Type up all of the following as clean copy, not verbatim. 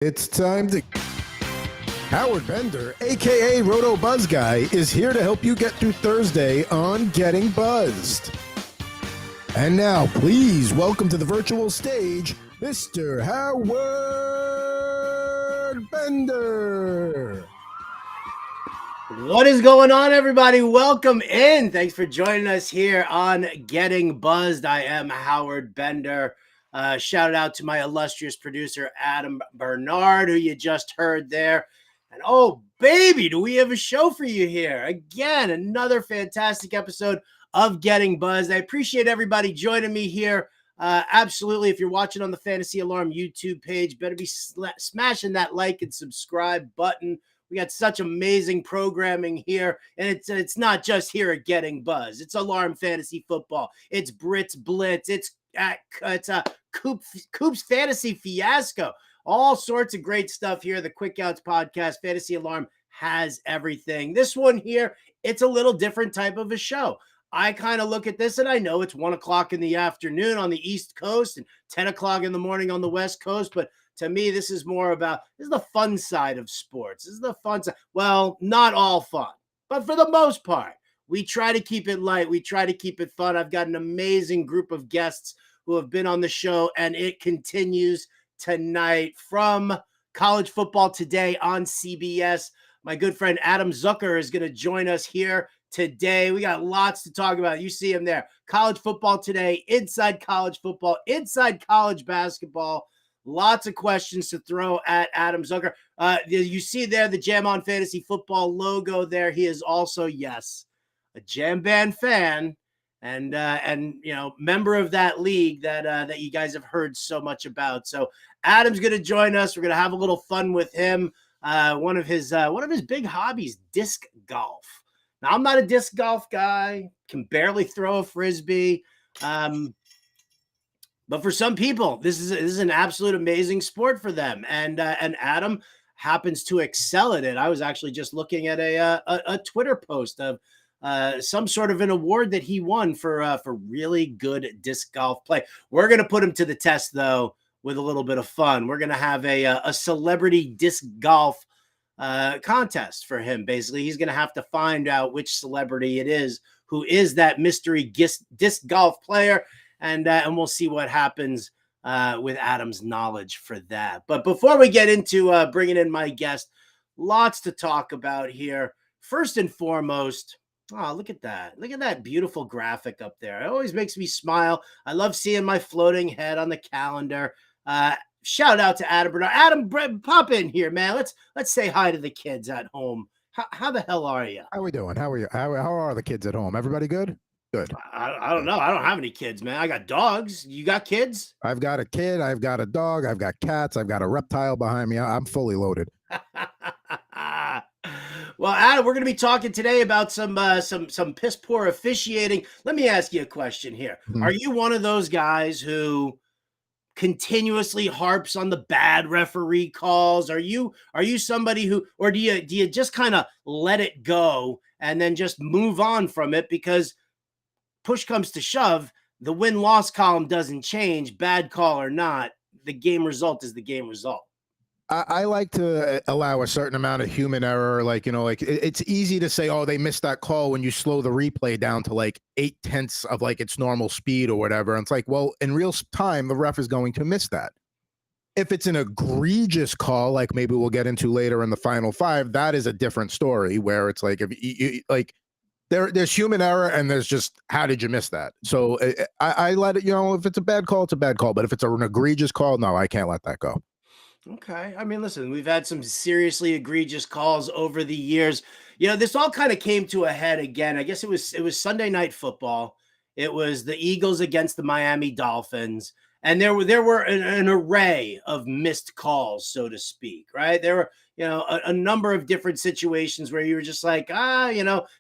It's time to... Howard Bender, a.k.a. Roto Buzz Guy, is here to help you get through Thursday on Getting Buzzed. And now, please welcome to the virtual stage, Mr. Howard Bender. What is going on, everybody? Welcome in. Thanks for joining us here on Getting Buzzed. I am Howard Bender. Shout out to my illustrious producer, Adam Bernard, who you just heard there. And oh, baby, do we have a show for you here. Again, another fantastic episode of Getting Buzzed. I appreciate everybody joining me here. Absolutely. If you're watching on the Fantasy Alarm YouTube page, better be smashing that like and subscribe button. We got such amazing programming here, and it's not just here at Getting Buzz. It's Alarm Fantasy Football. It's Brit's Blitz. It's Coop's Fantasy Fiasco. All sorts of great stuff here. The Quick Outs podcast, Fantasy Alarm has everything. This one here, it's a little different type of a show. I kind of look at this, and I know it's 1 o'clock in the afternoon on the East Coast and 10 o'clock in the morning on the West Coast, but to me, this is the fun side of sports. This is the fun side. Well, not all fun, but for the most part, we try to keep it light. We try to keep it fun. I've got an amazing group of guests who have been on the show, and it continues tonight from College Football Today on CBS. My good friend Adam Zucker is going to join us here today. We got lots to talk about. You see him there. College Football Today, inside college football, inside college basketball. Lots of questions to throw at Adam Zucker. You see there the Jam on Fantasy Football logo there. He is also, yes, a Jam Band fan and member of that league that you guys have heard so much about. So Adam's going to join us. We're going to have a little fun with him. One of his big hobbies, disc golf. Now, I'm not a disc golf guy, can barely throw a Frisbee. But for some people, this is an absolute amazing sport for them. And Adam happens to excel at it. I was actually just looking at a Twitter post of some sort of an award that he won for really good disc golf play. We're going to put him to the test, though, with a little bit of fun. We're going to have a celebrity disc golf contest for him. Basically, he's going to have to find out which celebrity it is who is that mystery disc golf player. And we'll see what happens with Adam's knowledge for that. But before we get into bringing in my guest, lots to talk about here. First and foremost, oh, look at that. Look at that beautiful graphic up there. It always makes me smile. I love seeing my floating head on the calendar. Shout out to Adam Bernard. Adam, pop in here, man. Let's say hi to the kids at home. How the hell are you? How are we doing? How are you? How are the kids at home? Everybody good? Good. I don't know. I don't have any kids, man. I got dogs. You got kids? I've got a kid. I've got a dog. I've got cats. I've got a reptile behind me. I'm fully loaded. Well, Adam, we're going to be talking today about some piss poor officiating. Let me ask you a question here. Mm-hmm. Are you one of those guys who continuously harps on the bad referee calls? Are you somebody who, or do you just kind of let it go and then just move on from it because push comes to shove, the win-loss column doesn't change, bad call or not. The game result is the game result. I like to allow a certain amount of human error. It's easy to say, oh, they missed that call when you slow the replay down to 0.8 of its normal speed or whatever. And it's like, well, in real time, the ref is going to miss that. If it's an egregious call, like maybe we'll get into later in the final five, that is a different story where it's like, if you there's human error and there's just, how did you miss that? So I let it, if it's a bad call, it's a bad call. But if it's an egregious call, no, I can't let that go. Okay. I mean, listen, we've had some seriously egregious calls over the years. This all kind of came to a head again. I guess it was Sunday Night Football. It was the Eagles against the Miami Dolphins. And there were an array of missed calls, so to speak, right? There were, a number of different situations where you were just like,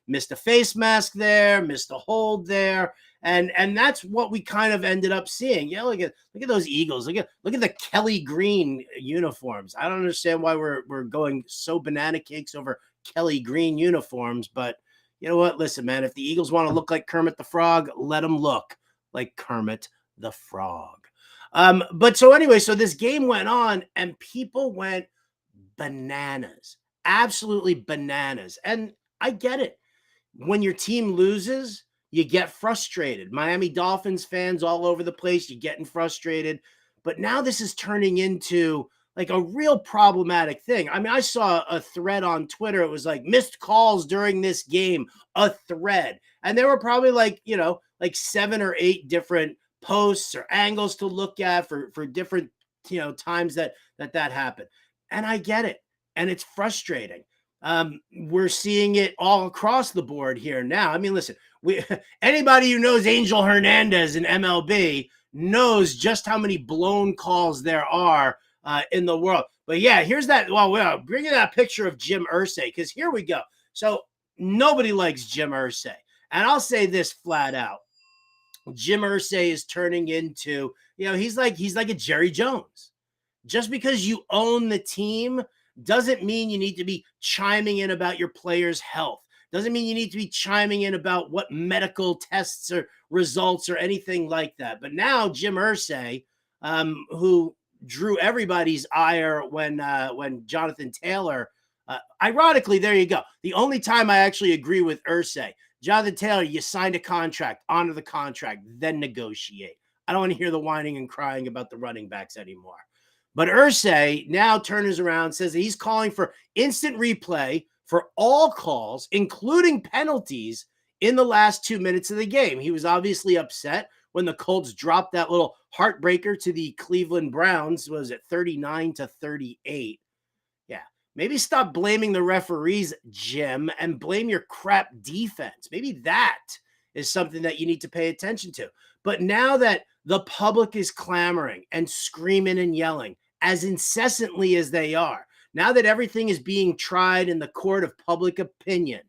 missed a face mask there, missed a hold there. And that's what we kind of ended up seeing. Look at those Eagles. Look at the Kelly Green uniforms. I don't understand why we're going so banana cakes over Kelly Green uniforms, but you know what? Listen, man, if the Eagles want to look like Kermit the Frog, let them look like Kermit the Frog. But so anyway, so this game went on and people went bananas, absolutely bananas. And I get it. When your team loses, you get frustrated. Miami Dolphins fans all over the place, you're getting frustrated. But now this is turning into like a real problematic thing. I mean, I saw a thread on Twitter. It was like missed calls during this game, a thread. And there were probably like, like 7 or 8 different posts or angles to look at for different, times that happened. And I get it. And it's frustrating. We're seeing it all across the board here now. I mean, listen, anybody who knows Angel Hernandez in MLB knows just how many blown calls there are in the world. But yeah, here's that. Well, bringing that picture of Jim Irsay, because here we go. So nobody likes Jim Irsay. And I'll say this flat out. Jim Irsay is turning into, he's like a Jerry Jones. Just because you own the team doesn't mean you need to be chiming in about your players' health. Doesn't mean you need to be chiming in about what medical tests or results or anything like that. But now Jim Irsay, who drew everybody's ire when Jonathan Taylor, ironically, there you go. The only time I actually agree with Irsay, Jonathan Taylor, you signed a contract, honor the contract, then negotiate. I don't want to hear the whining and crying about the running backs anymore. But Irsay now turns around, says that he's calling for instant replay for all calls, including penalties, in the last 2 minutes of the game. He was obviously upset when the Colts dropped that little heartbreaker to the Cleveland Browns. Was it 39-38? Yeah. Maybe stop blaming the referees, Jim, and blame your crap defense. Maybe that is something that you need to pay attention to. But now that the public is clamoring and screaming and yelling as incessantly as they are, now that everything is being tried in the court of public opinion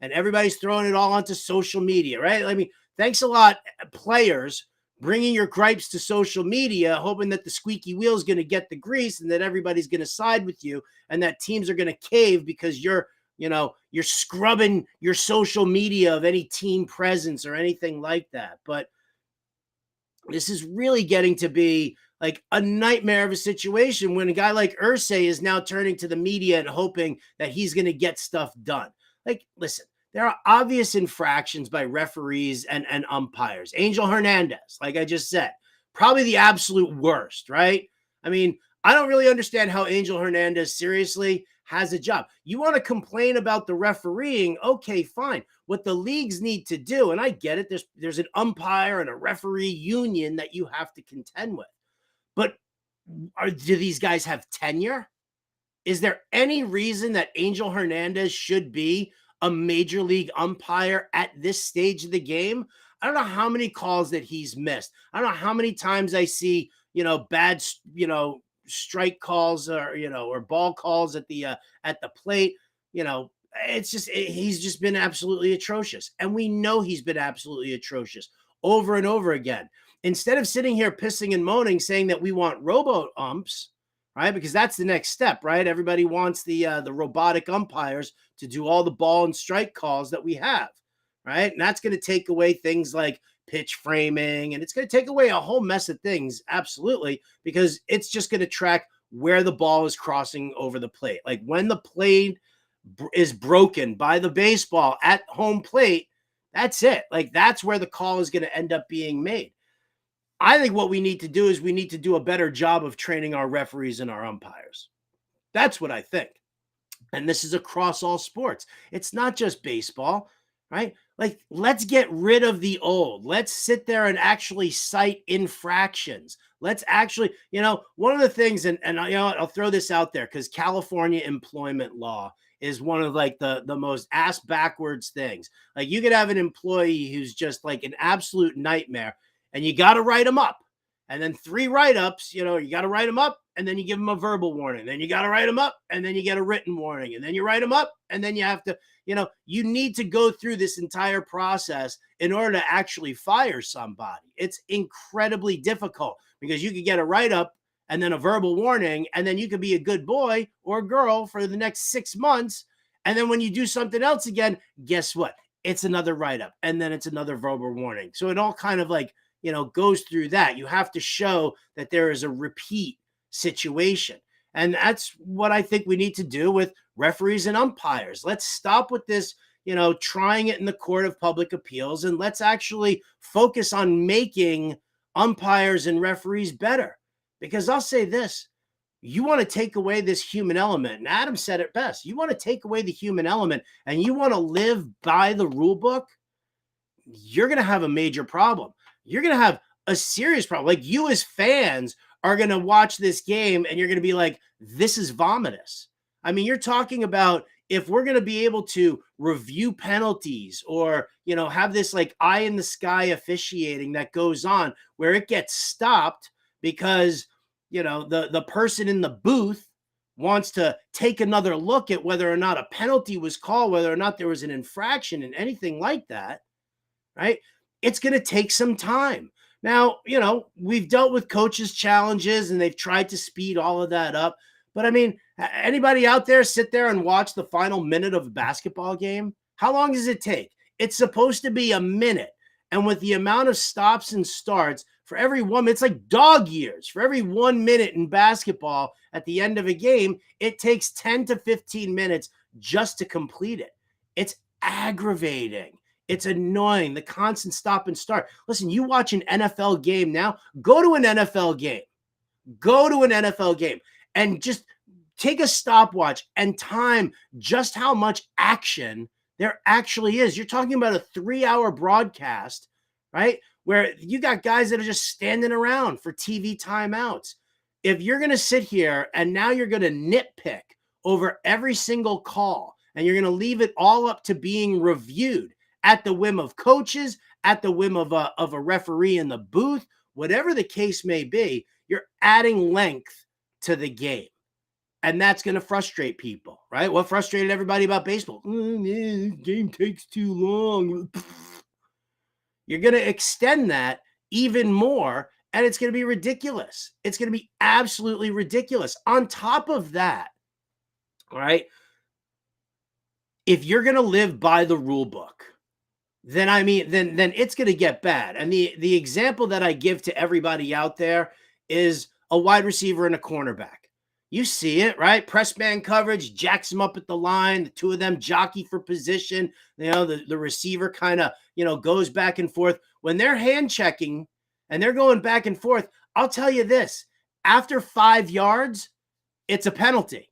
and everybody's throwing it all onto social media, right? I mean, thanks a lot, players, bringing your gripes to social media, hoping that the squeaky wheel is going to get the grease and that everybody's going to side with you and that teams are going to cave because you're scrubbing your social media of any team presence or anything like that. But this is really getting to be like a nightmare of a situation when a guy like Irsay is now turning to the media and hoping that he's going to get stuff done. Like, listen, there are obvious infractions by referees and umpires. Angel Hernandez, like I just said, probably the absolute worst, right? I mean, I don't really understand how Angel Hernandez seriously has a job. You want to complain about the refereeing? Okay, fine. What the leagues need to do, and I get it, there's an umpire and a referee union that you have to contend with. But do these guys have tenure? Is there any reason that Angel Hernandez should be a major league umpire at this stage of the game? I don't know how many calls that he's missed. I don't know how many times I see, bad, strike calls or ball calls at the plate. He's just been absolutely atrocious. And we know he's been absolutely atrocious over and over again. Instead of sitting here pissing and moaning, saying that we want robo umps, right? Because that's the next step, right? Everybody wants the robotic umpires to do all the ball and strike calls that we have, right? And that's going to take away things like pitch framing, and it's going to take away a whole mess of things, absolutely, because it's just going to track where the ball is crossing over the plate. Like when the plate is broken by the baseball at home plate, that's it. Like that's where the call is going to end up being made. I think what we need to do is we need to do a better job of training our referees and our umpires. That's what I think. And this is across all sports. It's not just baseball, right? Like, let's get rid of the old. Let's sit there and actually cite infractions. Let's actually, one of the things, and I'll throw this out there because California employment law is one of like the most ass backwards things. Like you could have an employee who's just like an absolute nightmare, and you got to write them up. And then 3 write-ups, you got to write them up, and then you give them a verbal warning. Then you got to write them up, and then you get a written warning. And then you write them up, and then you have to, you need to go through this entire process in order to actually fire somebody. It's incredibly difficult because you could get a write-up and then a verbal warning, and then you could be a good boy or girl for the next 6 months. And then when you do something else again, guess what? It's another write-up, and then it's another verbal warning. So it all kind of like goes through that. You have to show that there is a repeat situation. And that's what I think we need to do with referees and umpires. Let's stop with this, trying it in the court of public appeals, and let's actually focus on making umpires and referees better. Because I'll say this, you want to take away this human element. And Adam said it best. You want to take away the human element and you want to live by the rule book, you're going to have a major problem. You're going to have a serious problem. Like, you as fans are going to watch this game and you're going to be like, this is vomitous. I mean, you're talking about if we're going to be able to review penalties or, have this like eye in the sky officiating that goes on where it gets stopped because, the person in the booth wants to take another look at whether or not a penalty was called, whether or not there was an infraction and anything like that, right? It's going to take some time. Now, we've dealt with coaches' challenges and they've tried to speed all of that up. But I mean, anybody out there sit there and watch the final minute of a basketball game? How long does it take? It's supposed to be a minute. And with the amount of stops and starts, for every 1 minute, it's like dog years. For every 1 minute in basketball at the end of a game, it takes 10 to 15 minutes just to complete it. It's aggravating. It's annoying, the constant stop and start. Listen, you watch an NFL game now, go to an NFL game. Go to an NFL game and just take a stopwatch and time just how much action there actually is. You're talking about a 3-hour broadcast, right? Where you got guys that are just standing around for TV timeouts. If you're going to sit here and now you're going to nitpick over every single call and you're going to leave it all up to being reviewed at the whim of coaches, at the whim of a referee in the booth, whatever the case may be, you're adding length to the game. And that's going to frustrate people, right? What frustrated everybody about baseball? Oh, man, this game takes too long. You're going to extend that even more, and it's going to be ridiculous. It's going to be absolutely ridiculous. On top of that, all right, if you're going to live by the rule book, then it's going to get bad. And the example that I give to everybody out there is a wide receiver and a cornerback. You see it, right? Press man coverage, jacks them up at the line. The two of them jockey for position. The receiver kind of, goes back and forth. When they're hand checking and they're going back and forth, I'll tell you this, after 5 yards, it's a penalty.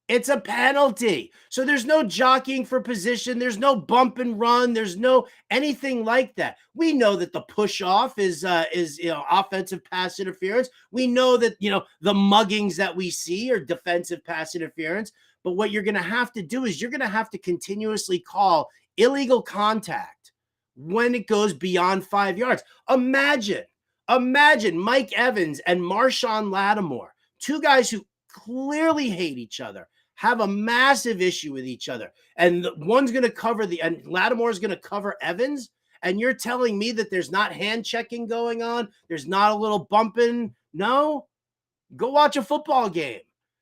It's a penalty. So there's no jockeying for position. There's no bump and run. There's no anything like that. We know that the push off is offensive pass interference. We know that, the muggings that we see are defensive pass interference. But what you're going to have to do is you're going to have to continuously call illegal contact when it goes beyond 5 yards. Imagine Mike Evans and Marshawn Lattimore, two guys who clearly hate each other, have a massive issue with each other. And one's going to cover and Lattimore's going to cover Evans. And you're telling me that there's not hand checking going on? There's not a little bumping? No? Go watch a football game.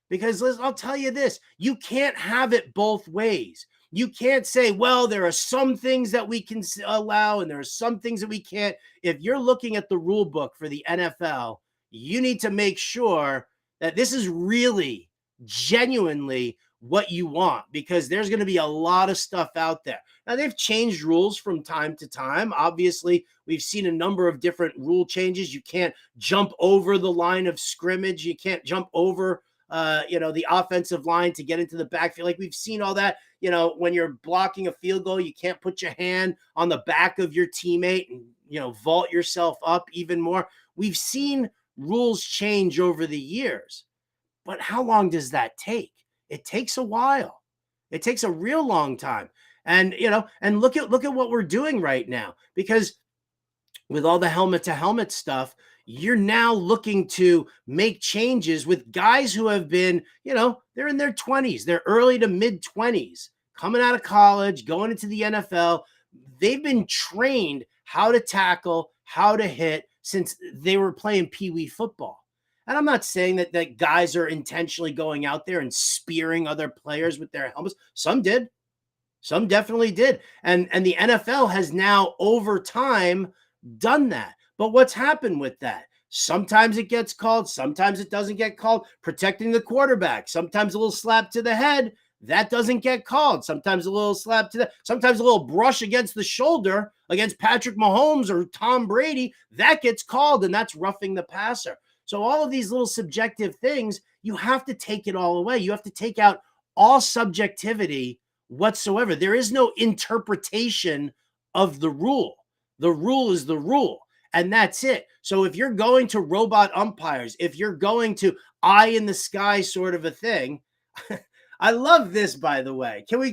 Because I'll tell you this, you can't have it both ways. You can't say, well, there are some things that we can allow and there are some things that we can't. If you're looking at the rule book for the NFL, you need to make sure that this is really genuinely what you want, because there's going to be a lot of stuff out there. Now, they've changed rules from time to time. Obviously, we've seen a number of different rule changes. You can't jump over the line of scrimmage. You can't jump over, the offensive line to get into the backfield. Like, we've seen all that. When you're blocking a field goal, you can't put your hand on the back of your teammate and, vault yourself up even more. We've seen rules change over the years. But how long does that take? It takes a while. It takes a real long time. And, and look at what we're doing right now, because with all the helmet to helmet stuff, you're now looking to make changes with guys who have been, they're in their 20s, they're early to mid 20s, coming out of college, going into the NFL. They've been trained how to tackle, how to hit since they were playing peewee football. And I'm not saying that guys are intentionally going out there and spearing other players with their helmets. Some did. Some definitely did. And the NFL has now, over time, done that. But what's happened with that? Sometimes it gets called, sometimes it doesn't get called. Protecting the quarterback, sometimes a little slap to the head, that doesn't get called. Sometimes a little slap to the, sometimes a little brush against the shoulder against Patrick Mahomes or Tom Brady, that gets called, and that's roughing the passer. So all of these little subjective things, you have to take it all away. You have to take out all subjectivity whatsoever. There is no interpretation of the rule. The rule is the rule, and that's it. So if you're going to robot umpires, if you're going to eye in the sky sort of a thing, I love this, by the way. Can we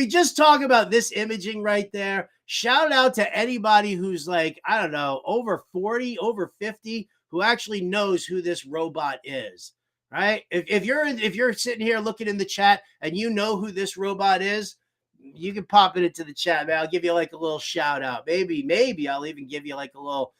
just talk about this imaging right there? Shout out to anybody who's like, I don't know, over 40, over 50, who actually knows who this robot is. Right? If you're sitting here looking in the chat and you know who this robot is, you can pop it into the chat, man. I'll give you like a little shout out. Maybe I'll even give you like a little,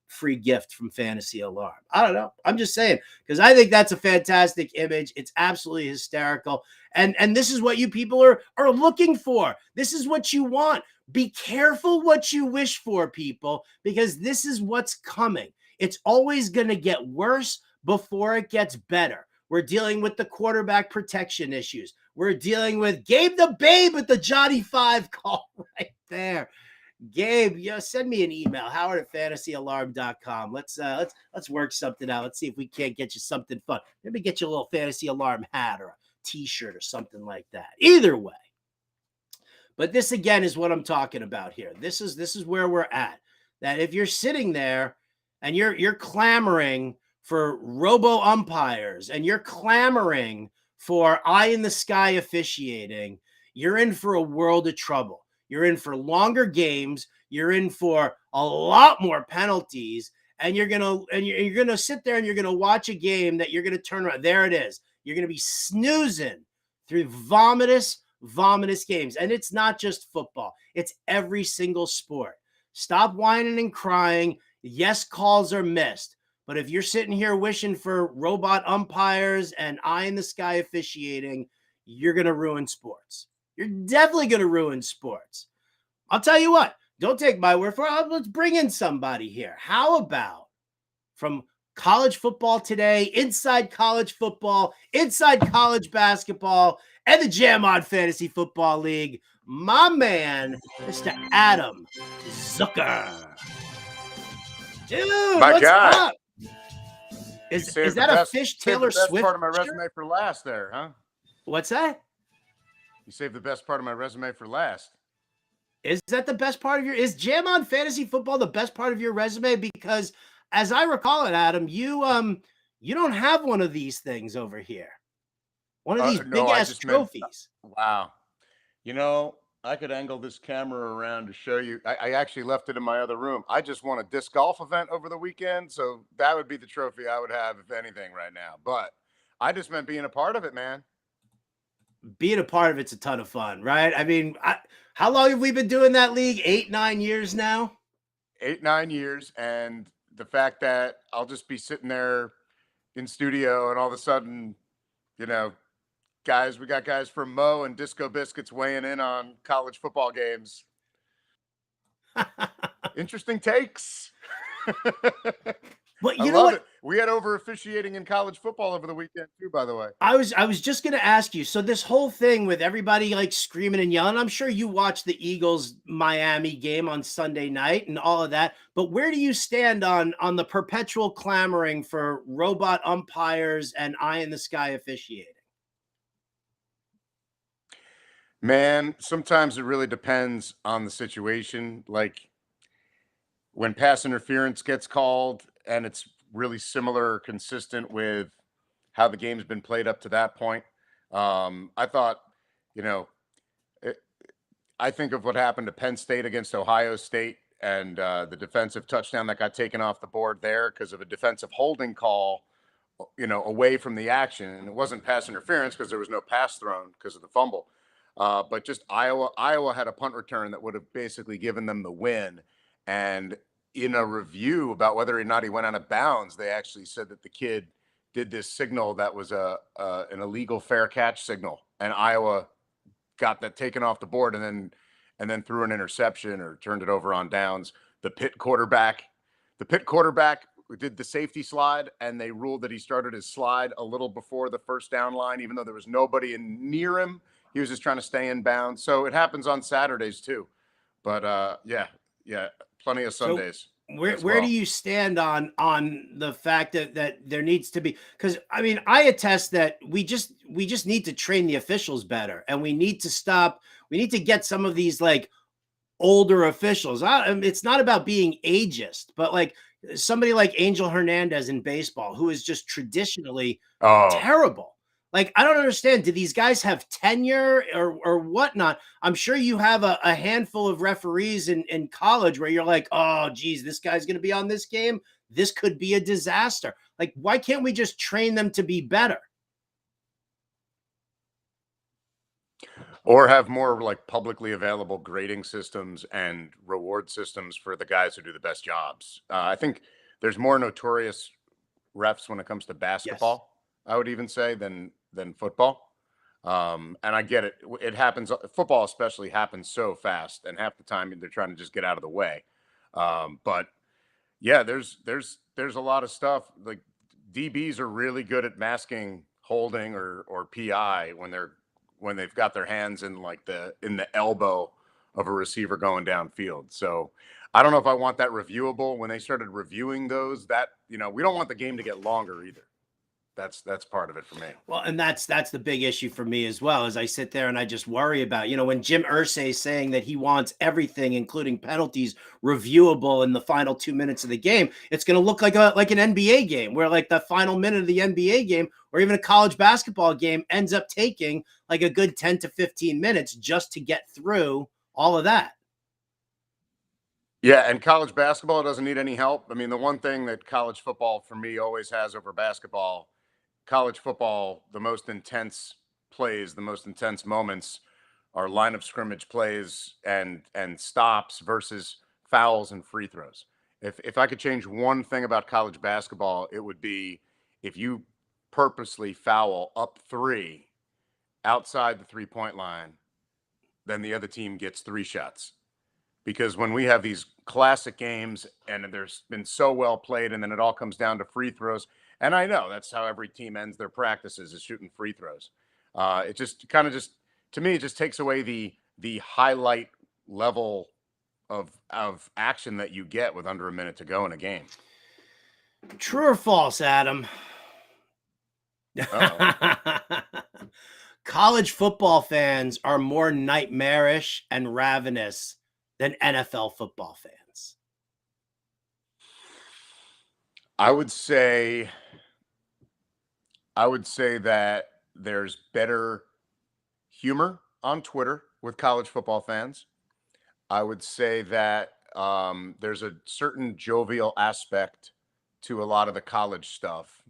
free gift from Fantasy Alarm. I don't know. I'm just saying, because I think that's a fantastic image. It's absolutely hysterical. And this is what you people are looking for. This is what you want. Be careful what you wish for, people, because this is what's coming. It's always going to get worse before it gets better. We're dealing with the quarterback protection issues. We're dealing with Gabe the Babe with the Johnny 5 call right there. Gabe, send me an email, howard@fantasyalarm.com. Let's work something out. Let's see if we can't get you something fun. Maybe get you a little Fantasy Alarm hat or a t-shirt or something like that. Either way. But this again is what I'm talking about here. This is where we're at. That if you're sitting there and you're clamoring for robo umpires and you're clamoring for eye in the sky officiating, you're in for a world of trouble. You're in for longer games. You're in for a lot more penalties, and you're gonna sit there and you're gonna watch a game that you're gonna turn around. There it is. You're gonna be snoozing through vomitous games, and it's not just football. It's every single sport. Stop whining and crying. Yes, calls are missed, but if you're sitting here wishing for robot umpires and eye in the sky officiating, you're gonna ruin sports. You're definitely going to ruin sports. I'll tell you what, don't take my word for it. Let's bring in somebody here. How about from college football today, inside college football, inside college basketball, and the Jam On Fantasy Football League, my man, Mr. Adam Zucker. Dude, my what's God. up? Is that a Phish Taylor Swift? Part of my resume for last there, huh? What's that? You saved the best part of my resume for last. Is that the best part of is Jam On Fantasy Football the best part of your resume? Because as I recall it, Adam, you don't have one of these things over here. One of these big ass trophies. Wow. I could angle this camera around to show you. I actually left it in my other room. I just won a disc golf event over the weekend, so that would be the trophy I would have, if anything, right now. But I just meant being a part of it, man. Being a part of it's a ton of fun, right? I mean, how long have we been doing that league? 8-9 years now? 8-9 years. And the fact that I'll just be sitting there in studio and all of a sudden, we got guys from Mo and Disco Biscuits weighing in on college football games. Interesting takes. Well, I love it. We had over officiating in college football over the weekend too, by the way. I was just going to ask you. So this whole thing with everybody like screaming and yelling, I'm sure you watched the Eagles Miami game on Sunday night and all of that. But where do you stand on the perpetual clamoring for robot umpires and eye in the sky officiating? Man, sometimes it really depends on the situation. Like when pass interference gets called and it's really similar or consistent with how the game's been played up to that point. I thought, I think of what happened to Penn State against Ohio State and the defensive touchdown that got taken off the board there because of a defensive holding call, away from the action. And it wasn't pass interference because there was no pass thrown because of the fumble. But just Iowa had a punt return that would have basically given them the win. And in a review about whether or not he went out of bounds, they actually said that the kid did this signal that was an illegal fair catch signal, and Iowa got that taken off the board and then threw an interception or turned it over on downs. the Pitt quarterback. The Pitt quarterback did the safety slide, and they ruled that he started his slide a little before the first down line, even though there was nobody near him. He was just trying to stay in bounds. So it happens on Saturdays too. But yeah, plenty of Sundays. Where do you stand on the fact that there needs to be, because I mean, I attest that we just need to train the officials better, and we need to get some of these like older officials. It's not about being ageist, but like somebody like Angel Hernandez in baseball, who is just traditionally terrible. Like, I don't understand. Do these guys have tenure or whatnot? I'm sure you have a handful of referees in college where you're like, oh, geez, this guy's going to be on this game. This could be a disaster. Like, why can't we just train them to be better? Or have more like publicly available grading systems and reward systems for the guys who do the best jobs. I think there's more notorious refs when it comes to basketball, yes. I would even say, than football. And I get it. It happens. Football especially happens so fast, and half the time they're trying to just get out of the way. But yeah, there's a lot of stuff. Like DBs are really good at masking holding or PI when they've got their hands in the elbow of a receiver going downfield. So I don't know if I want that reviewable. When they started reviewing those, that, we don't want the game to get longer either. That's part of it for me. Well, and that's the big issue for me as well, as I sit there and I just worry about, when Jim Irsay is saying that he wants everything, including penalties, reviewable in the final 2 minutes of the game, it's going to look like an NBA game where like the final minute of the NBA game or even a college basketball game ends up taking like a good 10 to 15 minutes just to get through all of that. Yeah, and college basketball doesn't need any help. I mean, the one thing that college football for me always has over basketball, college football, the most intense plays, the most intense moments are line of scrimmage plays and stops versus fouls and free throws. If I could change one thing about college basketball, it would be if you purposely foul up 3 outside the 3-point line, then the other team gets 3 shots. Because when we have these classic games and there's been so well played, and then it all comes down to free throws. And I know that's how every team ends their practices, is shooting free throws. It just kind of to me, it just takes away the highlight level of action that you get with under a minute to go in a game. True or false, Adam? College football fans are more nightmarish and ravenous than NFL football fans. I would say that there's better humor on Twitter with college football fans. I would say that there's a certain jovial aspect to a lot of the college stuff,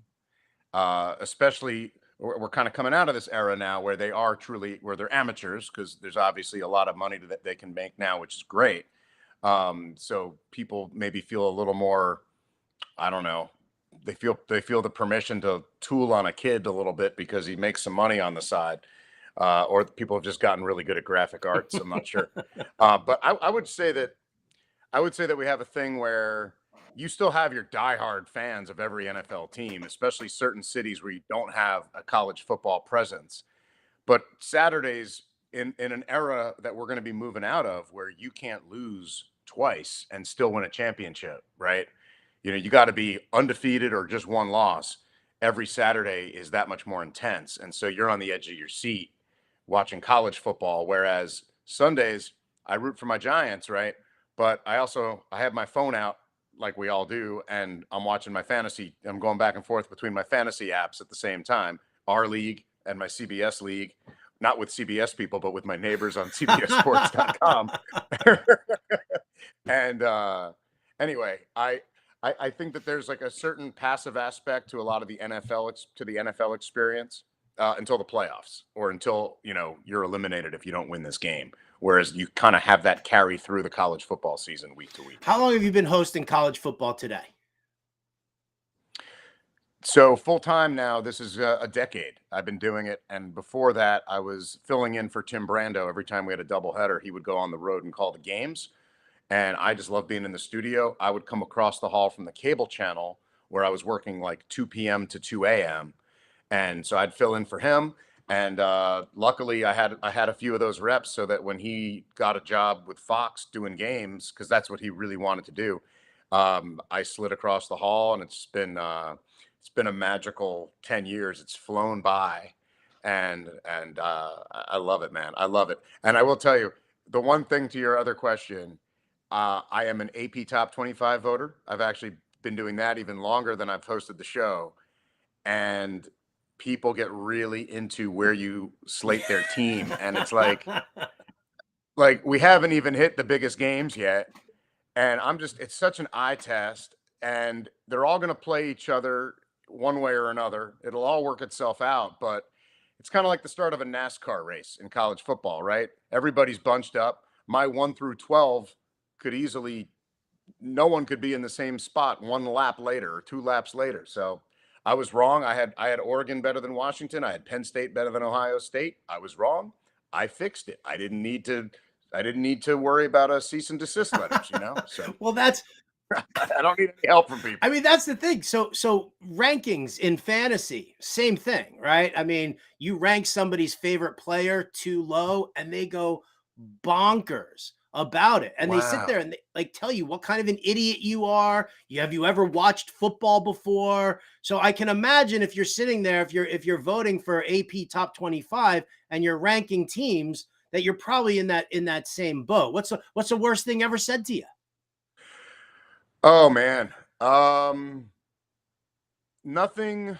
especially we're kind of coming out of this era now where they're amateurs, because there's obviously a lot of money that they can make now, which is great. So people maybe feel a little more, I don't know, they feel the permission to tool on a kid a little bit because he makes some money on the side. Or people have just gotten really good at graphic arts. I'm not sure. But I would say that we have a thing where you still have your diehard fans of every NFL team, especially certain cities where you don't have a college football presence. But Saturdays in an era that we're going to be moving out of, where you can't lose twice and still win a championship, right? You got to be undefeated or just one loss. Every Saturday is that much more intense. And so you're on the edge of your seat watching college football. Whereas Sundays, I root for my Giants, right? But I have my phone out like we all do, and I'm watching my fantasy. I'm going back and forth between my fantasy apps at the same time, our league and my CBS league, not with CBS people, but with my neighbors on CBSSports.com. And anyway, I think that there's like a certain passive aspect to a lot of the NFL experience until the playoffs, or until you're eliminated if you don't win this game. Whereas you kind of have that carry through the college football season week to week. How long have you been hosting College Football Today? So full time now, this is a decade I've been doing it. And before that, I was filling in for Tim Brando. Every time we had a doubleheader, he would go on the road and call the games. And I just love being in the studio. I would come across the hall from the cable channel where I was working like 2 p.m. to 2 a.m. And so I'd fill in for him. And luckily, I had a few of those reps so that when he got a job with Fox doing games, because that's what he really wanted to do, I slid across the hall, and it's been a magical 10 years. It's flown by, and I love it, man. I love it. And I will tell you the one thing to your other question. I am an AP Top 25 voter. I've actually been doing that even longer than I've hosted the show, and people get really into where you slate their team, and it's like we haven't even hit the biggest games yet, and it's such an eye test, and they're all going to play each other one way or another. It'll all work itself out, but it's kind of like the start of a NASCAR race in college football, right? Everybody's bunched up. My 1 through 12 could easily, no one could be in the same spot one lap later or 2 laps later. So I was wrong. I had Oregon better than Washington. I had Penn State better than Ohio State. I was wrong. I fixed it. I didn't need to worry about a cease and desist letters, So Well, that's I don't need any help from people. I mean, that's the thing. So rankings in fantasy, same thing, right? I mean, you rank somebody's favorite player too low and they go bonkers about it. And they sit there Wow. and they like tell you what kind of an idiot you are. Have you ever watched football before? So I can imagine if you're sitting there, if you're voting for AP top 25 and you're ranking teams, that you're probably in that same boat. What's the worst thing ever said to you? Oh man. Nothing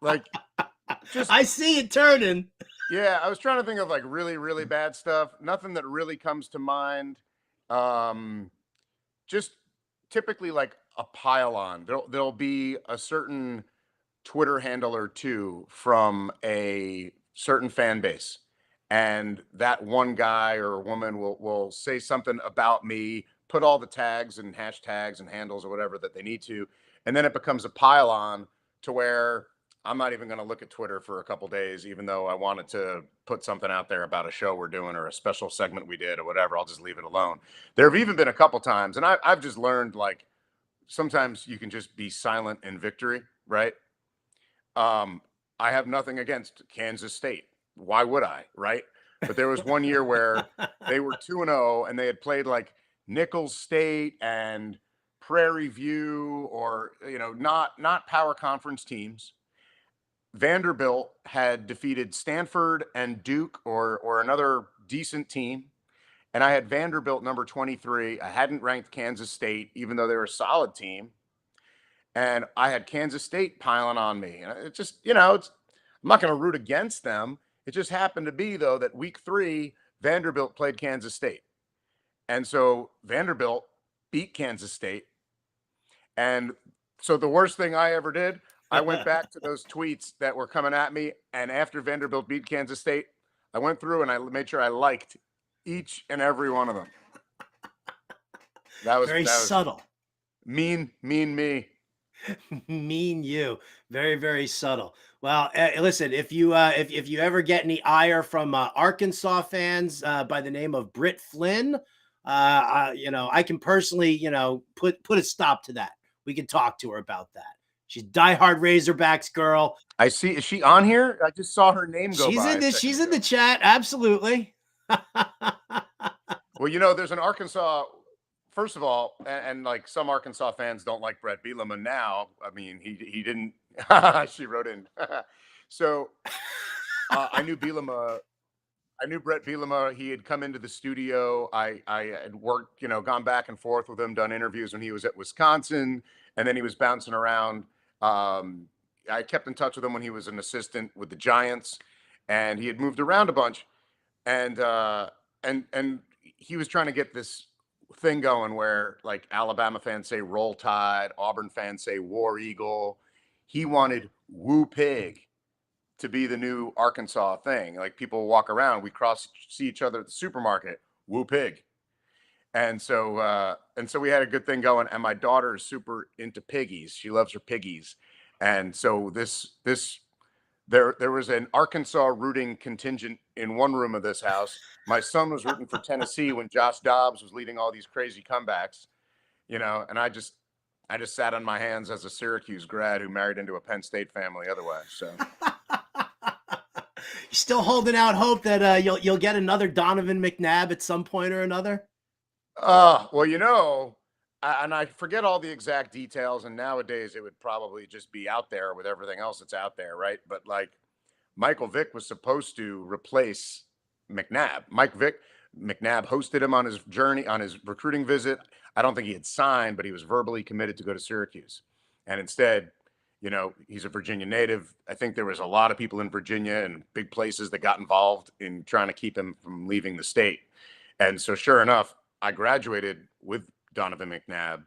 like just I see it turning. yeah, I was trying to think of like really, really bad stuff. Nothing that really comes to mind. Um, just typically like a pile on. There'll be a certain Twitter handle or two from a certain fan base. And that one guy or woman will say something about me, put all the tags and hashtags and handles or whatever that they need to. And then it becomes a pile on to where I'm not even going to look at Twitter for a couple days, even though I wanted to put something out there about a show we're doing or a special segment we did or whatever. I'll just leave it alone. There have even been a couple times, and I've just learned like sometimes you can just be silent in victory, right? Um, I have nothing against Kansas State. Why would I, right? But there was one year where they were 2-0 and they had played like Nicholls State and Prairie View or not power conference teams. Vanderbilt had defeated Stanford and Duke or another decent team. And I had Vanderbilt number 23. I hadn't ranked Kansas State, even though they were a solid team. And I had Kansas State piling on me. And it just, I'm not going to root against them. It just happened to be, though, that week 3, Vanderbilt played Kansas State. And so Vanderbilt beat Kansas State. And so the worst thing I ever did, I went back to those tweets that were coming at me. And after Vanderbilt beat Kansas State, I went through and I made sure I liked each and every one of them. That Very was subtle. mean me. Mean you. Very, very subtle. Well, listen, if you ever get any ire from Arkansas fans by the name of Britt Flynn, I can personally, put a stop to that. We can talk to her about that. She's diehard Razorbacks girl. I see. Is she on here? I just saw her name go She's by. in this. She's in the chat. Absolutely. Well, there's an Arkansas. First of all, and like some Arkansas fans don't like Bret Bielema now. I mean, he didn't. She wrote in. So I knew Bielema. I knew Bret Bielema. He had come into the studio. I had worked, gone back and forth with him, done interviews when he was at Wisconsin, and then he was bouncing around. I kept in touch with him when he was an assistant with the Giants, and he had moved around a bunch. And he was trying to get this thing going where like Alabama fans say Roll Tide, Auburn fans say War Eagle. He wanted Woo Pig to be the new Arkansas thing. Like people walk around, we see each other at the supermarket, Woo Pig. And so we had a good thing going. And my daughter is super into piggies. She loves her piggies. And so this There was an Arkansas rooting contingent in one room of this house. My son was rooting for Tennessee when Josh Dobbs was leading all these crazy comebacks, and I just sat on my hands as a Syracuse grad who married into a Penn State family otherwise. So You're still holding out hope that you'll get another Donovan McNabb at some point or another? Well, and I forget all the exact details, and nowadays it would probably just be out there with everything else that's out there, right? But like Michael Vick was supposed to replace McNabb. McNabb hosted him on his journey, on his recruiting visit. I don't think he had signed, but he was verbally committed to go to Syracuse. And instead, he's a Virginia native. I think there was a lot of people in Virginia and big places that got involved in trying to keep him from leaving the state. And so sure enough, I graduated with Donovan McNabb,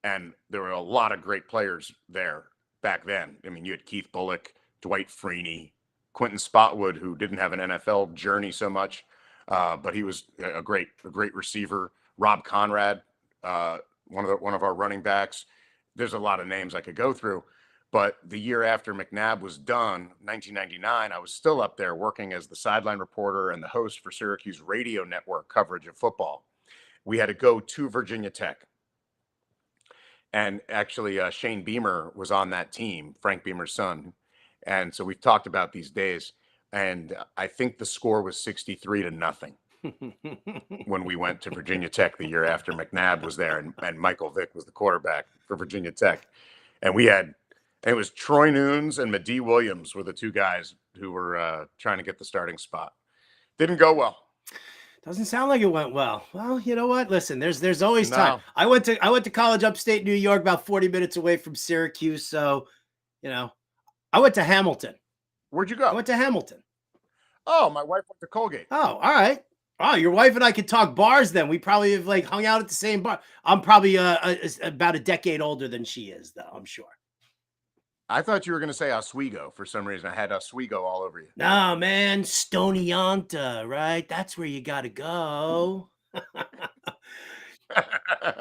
and there were a lot of great players there back then. I mean, you had Keith Bullock, Dwight Freeney, Quentin Spotwood, who didn't have an NFL journey so much, but he was a great receiver. Rob Conrad, one of our running backs. There's a lot of names I could go through, but the year after McNabb was done, 1999, I was still up there working as the sideline reporter and the host for Syracuse radio network coverage of football. We had to go to Virginia Tech. And actually, Shane Beamer was on that team, Frank Beamer's son. And so we've talked about these days. And I think the score was 63-0 when we went to Virginia Tech the year after McNabb was there. And Michael Vick was the quarterback for Virginia Tech. And it was Troy Nunes and Medee Williams were the two guys who were trying to get the starting spot. Didn't go well. Doesn't sound like it went well. Well, you know what? Listen, there's always time. I went to college upstate New York, about 40 minutes away from Syracuse. So, I went to Hamilton. Where'd you go? I went to Hamilton. Oh, my wife went to Colgate. Oh, all right. Oh, your wife and I could talk bars then. We probably have hung out at the same bar. I'm probably about a decade older than she is, though, I'm sure. I thought you were going to say Oswego for some reason. I had Oswego all over you. No, man, Stonyonta, right? That's where you got to go.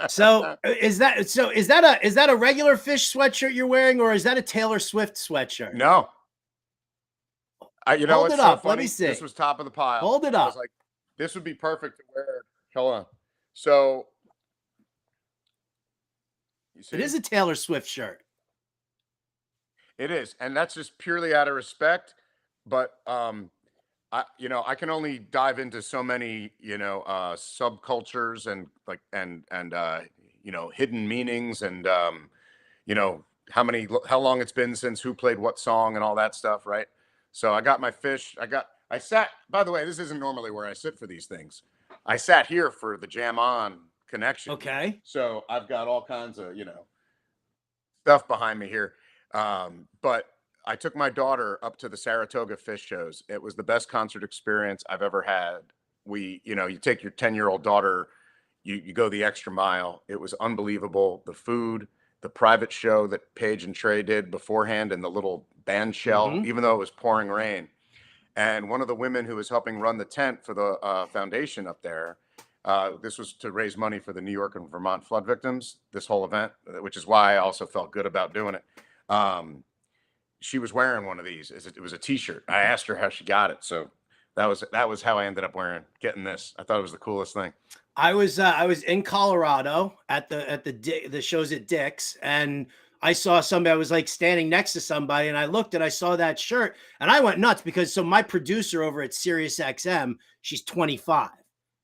So is that a regular Phish sweatshirt you're wearing, or is that a Taylor Swift sweatshirt? No. Hold it up. Let me see. This was top of the pile. Hold it up. I was like, this would be perfect to wear. Hold on. So you see? It is a Taylor Swift shirt. It is, and that's just purely out of respect. But I can only dive into so many subcultures and hidden meanings and how long it's been since who played what song and all that stuff, right? So I got my Phish. I sat. By the way, this isn't normally where I sit for these things. I sat here for the Jam On connection. Okay. So I've got all kinds of stuff behind me here. But I took my daughter up to the Saratoga Phish shows. It was the best concert experience I've ever had. You take your 10-year-old daughter, you go the extra mile. It was unbelievable. The food, the private show that Paige and Trey did beforehand in the little band shell, even though it was pouring rain. And one of the women who was helping run the tent for the foundation up there, this was to raise money for the New York and Vermont flood victims, this whole event, which is why I also felt good about doing it. She was wearing one of these. It was a T-shirt. I asked her how she got it, so that was how I ended up getting this. I thought it was the coolest thing. I was in Colorado at the shows at Dick's, and I saw somebody. I was standing next to somebody, and I looked and I saw that shirt, and I went nuts because my producer over at Sirius XM, she's 25,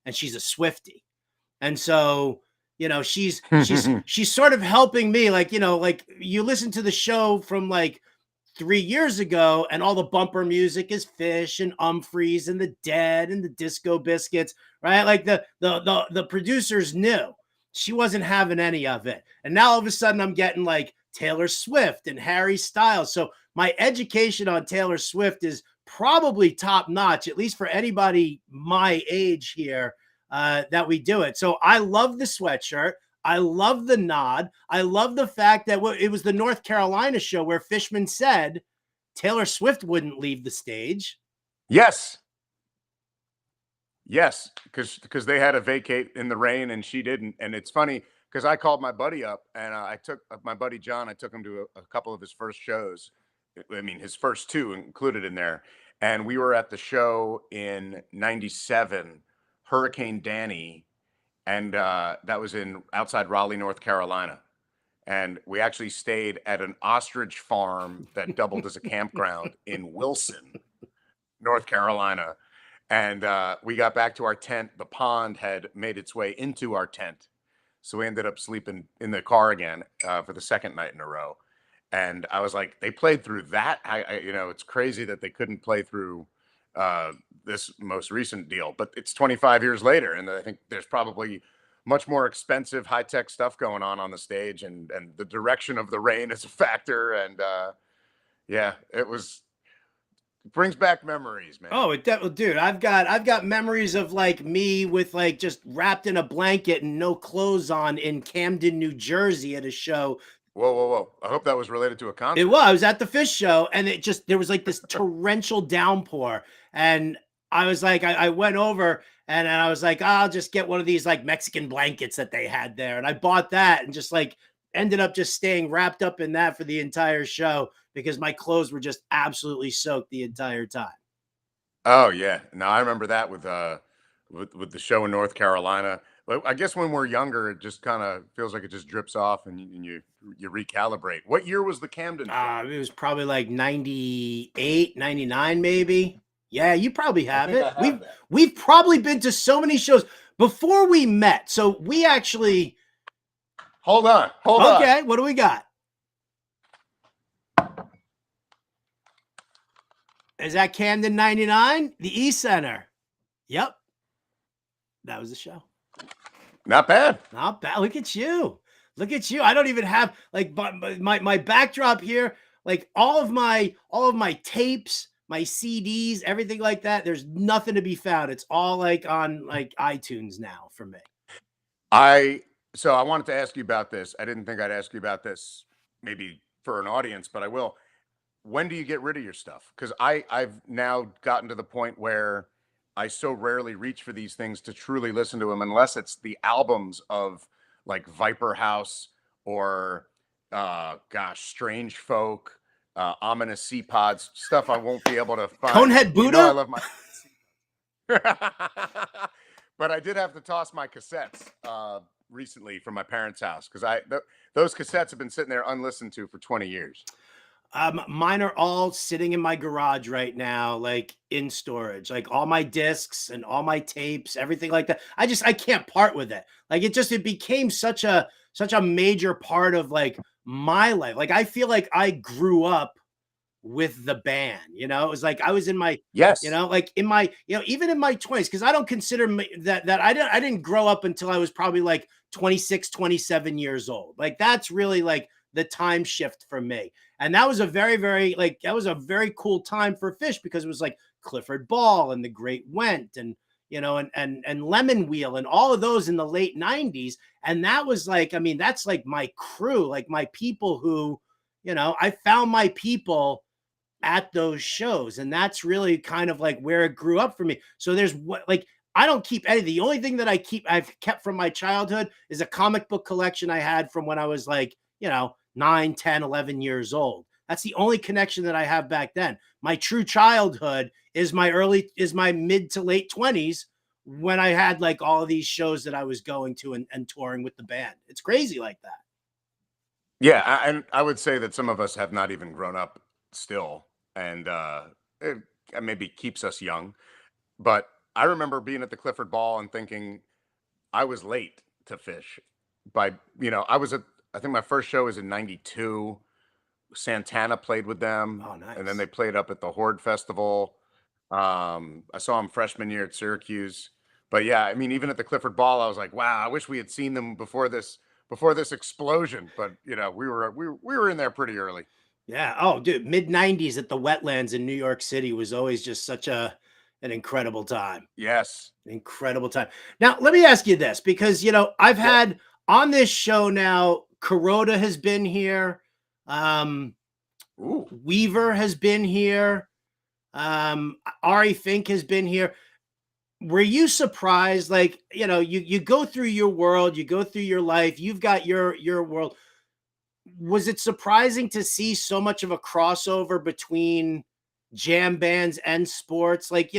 and she's a Swiftie, and so. She's sort of helping me, you listen to the show from 3 years ago, and all the bumper music is Phish and Humphreys and the Dead and the Disco Biscuits, right? The producers knew she wasn't having any of it, and now all of a sudden I'm getting Taylor Swift and Harry Styles. So my education on Taylor Swift is probably top notch, at least for anybody my age here. That we do it. So I love the sweatshirt. I love the nod. I love the fact that it was the North Carolina show where Fishman said Taylor Swift wouldn't leave the stage. Yes, because they had to vacate in the rain and she didn't. And it's funny because I called my buddy up and I took my buddy John. I took him to a couple of his first shows I mean, his first two included in there. And we were at the show in '97, Hurricane Danny, and that was in outside Raleigh, North Carolina. And we actually stayed at an ostrich farm that doubled as a campground in Wilson, North Carolina. And we got back to our tent. The pond had made its way into our tent. So we ended up sleeping in the car again for the second night in a row. And I was like, they played through that. It's crazy that they couldn't play through this most recent deal, but it's 25 years later. And I think there's probably much more expensive high-tech stuff going on the stage, and the direction of the rain is a factor. And yeah, it brings back memories, man. Oh, dude, I've got memories of like me with like just wrapped in a blanket and no clothes on in Camden, New Jersey at a show. Whoa. I hope that was related to a concert. It was. I was at the Phish show, and there was like this torrential downpour. And I was like, I went over and I was like, I'll just get one of these like Mexican blankets that they had there. And I bought that and just like ended up just staying wrapped up in that for the entire show because my clothes were just absolutely soaked the entire time. Oh yeah. No, I remember that with the show in North Carolina. But I guess when we're younger, it just kind of feels like it just drips off and you recalibrate. What year was the Camden show? It was probably like 98, 99 maybe. Yeah, you probably have it. We've probably been to so many shows before we met. So we actually Hold on. Okay, what do we got? Is that Camden 99? The E Center. Yep. That was the show. Not bad. Not bad. Look at you. Look at you. I don't even have like my backdrop here, like all of my tapes, my CDs, everything like that. There's nothing to be found. It's all like on like iTunes now for me. So I wanted to ask you about this. I didn't think I'd ask you about this maybe for an audience, but I will. When do you get rid of your stuff? Because I've now gotten to the point where I so rarely reach for these things to truly listen to them, unless it's the albums of like Viper House or Strange Folk, Ominous Sea Pods, stuff I won't be able to find. Conehead Buddha? I love my but I did have to toss my cassettes recently from my parents' house because those cassettes have been sitting there unlistened to for 20 years. Mine are all sitting in my garage right now, like in storage, like all my discs and all my tapes, everything like that. I can't part with it. Like it became such a major part of like my life. Like I feel like I grew up with the band, it was like I was in my, like in my, even in my 20s, because I don't consider that I didn't grow up until I was probably like 26, 27 years old. Like that's really like the time shift for me. And that was a very, very very cool time for Phish because it was like Clifford Ball and The Great Went and, and Lemon Wheel and all of those in the late 90s. And that was like, I mean, that's like my crew, like my people who, I found my people at those shows. And that's really kind of like where it grew up for me. So there's I don't keep anything. The only thing that I've kept from my childhood is a comic book collection I had from when I was like, 9, 10, 11 years old. That's the only connection that I have back then. My true childhood is my mid to late 20s when I had like all of these shows that I was going to and touring with the band. It's crazy like that. Yeah. And I would say that some of us have not even grown up still. And it maybe keeps us young. But I remember being at the Clifford Ball and thinking I was late to Phish. I think my first show was in '92. Santana played with them. Oh, nice. And then they played up at the Horde Festival. I saw them freshman year at Syracuse. But yeah, I mean, even at the Clifford Ball, I was like, wow, I wish we had seen them before this explosion. But we were in there pretty early. Yeah. Oh, dude, mid 90s at the Wetlands in New York City was always just such an incredible time. Yes. Incredible time. Now, let me ask you this, because, I've had on this show now, Kuroda has been here. Weaver has been here. Ari Fink has been here. Were you surprised? Like, you go through your world, you go through your life, you've got your world. was it surprising to see so much of a crossover between jam bands and sports? Like,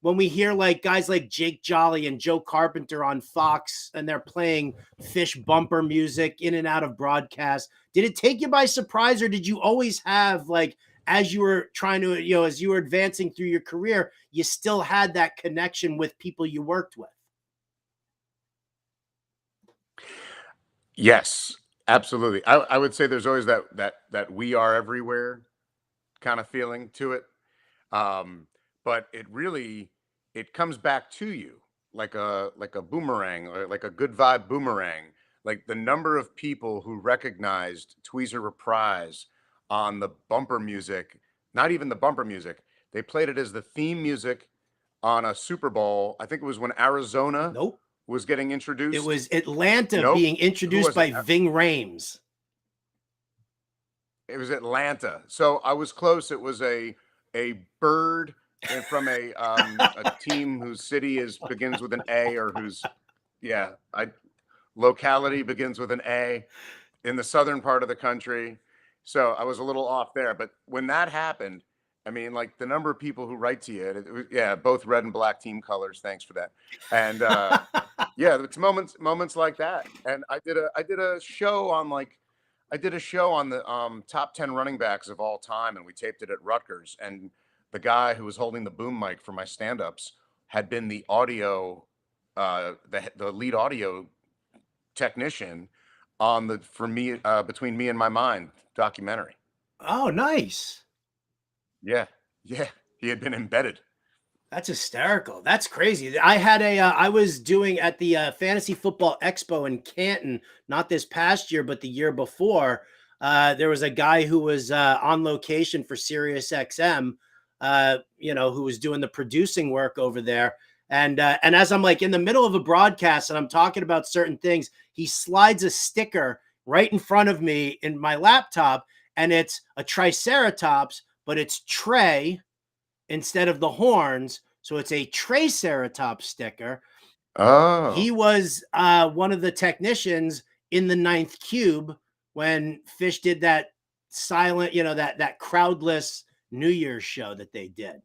when we hear like guys like Jake Jolly and Joe Carpenter on Fox and they're playing Phish bumper music in and out of broadcasts, did it take you by surprise, or did you always have, like, as you were trying to, as you were advancing through your career, you still had that connection with people you worked with? Yes, absolutely. I would say there's always that we are everywhere kind of feeling to it. But it comes back to you like a boomerang, or like a good vibe boomerang. Like the number of people who recognized Tweezer Reprise on the bumper music, not even the bumper music. They played it as the theme music on a Super Bowl. I think it was when Arizona Nope. was getting introduced. It was Atlanta Nope. being Who introduced was by it? Ving Rhames. It was Atlanta. So I was close. It was a bird from a team whose city begins with an A, or locality begins with an A in the southern part of the country. So I was a little off there. But when that happened, I mean, like the number of people who write to you, it was, both red and black team colors. Thanks for that. And it's moments like that. And I did a show on the top 10 running backs of all time, and we taped it at Rutgers. And the guy who was holding the boom mic for my stand-ups had been the audio, the lead audio technician on Between Me and My Mind documentary. Oh, nice. Yeah, he had been embedded. That's hysterical. That's crazy. I was doing at the Fantasy Football Expo in Canton, not this past year, but the year before. There was a guy who was on location for Sirius XM, who was doing the producing work over there. And as I'm like in the middle of a broadcast and I'm talking about certain things, he slides a sticker right in front of me in my laptop, and it's a Triceratops, but it's Trey instead of the horns. So it's a Triceratops sticker. Oh. He was one of the technicians in the Ninth Cube when Phish did that silent, that crowdless New Year's show that they did.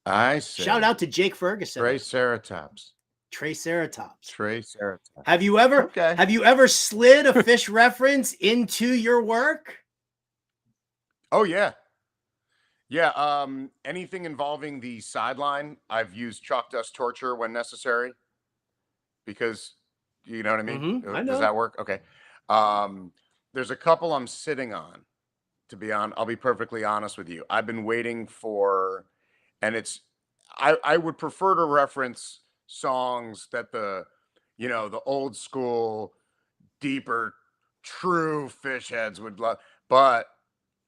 I see. Shout out to Jake Ferguson. Triceratops. Have you ever slid a Phish reference into your work? Oh yeah. Yeah, anything involving the sideline, I've used chalk dust torture when necessary, because you know what I mean? I know. Does that work? Okay. There's a couple I'm sitting on, to be on. I'll be perfectly honest with you. I've been waiting for, and I would prefer to reference songs that the old school, deeper, true Phish heads would love, but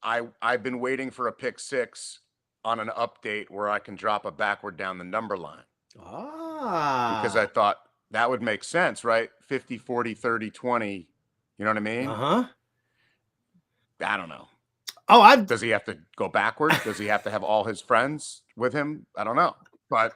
I've been waiting for a pick six on an update where I can drop a backward down the number line. Because I thought that would make sense, right? 50, 40, 30, 20. You know what I mean? Uh-huh. I don't know. Oh, Does he have to go backwards? Does he have to have all his friends with him? I don't know. But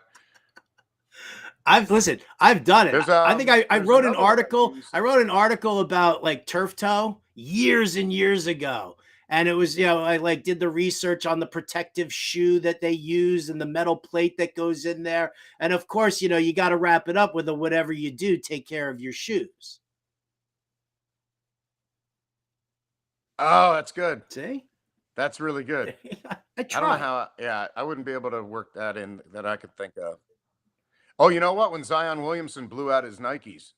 I've done it. I think I wrote an article. I wrote an article about like turf toe years and years ago. And it was, I like did the research on the protective shoe that they use and the metal plate that goes in there. And of course, you got to wrap it up with a whatever you do, take care of your shoes. Oh, that's good. See? That's really good. I don't know how. I wouldn't be able to work that in that I could think of. Oh, you know what? When Zion Williamson blew out his Nikes.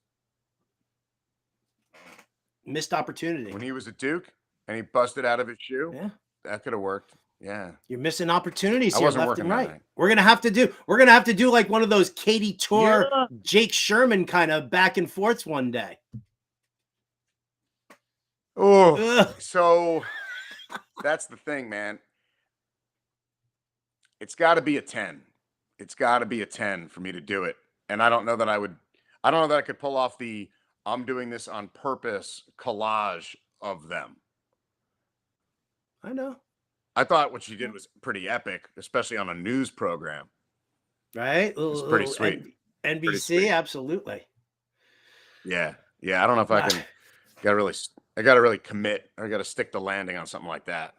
Missed opportunity. When he was at Duke and he busted out of his shoe. Yeah. That could have worked. Yeah. You're missing opportunities here wasn't left and working right. that night. We're gonna have to do like one of those Katie Tour, Jake Sherman kind of back and forths one day. Oh, so that's the thing, man. It's got to be a 10. It's got to be a 10 for me to do it. And I don't know that I could pull off the I'm doing this on purpose collage of them. I know. I thought what she did was pretty epic, especially on a news program. Right? It's pretty sweet. NBC, absolutely. Yeah. I don't know if I can. Got to really I got to really commit. I got to stick the landing on something like that.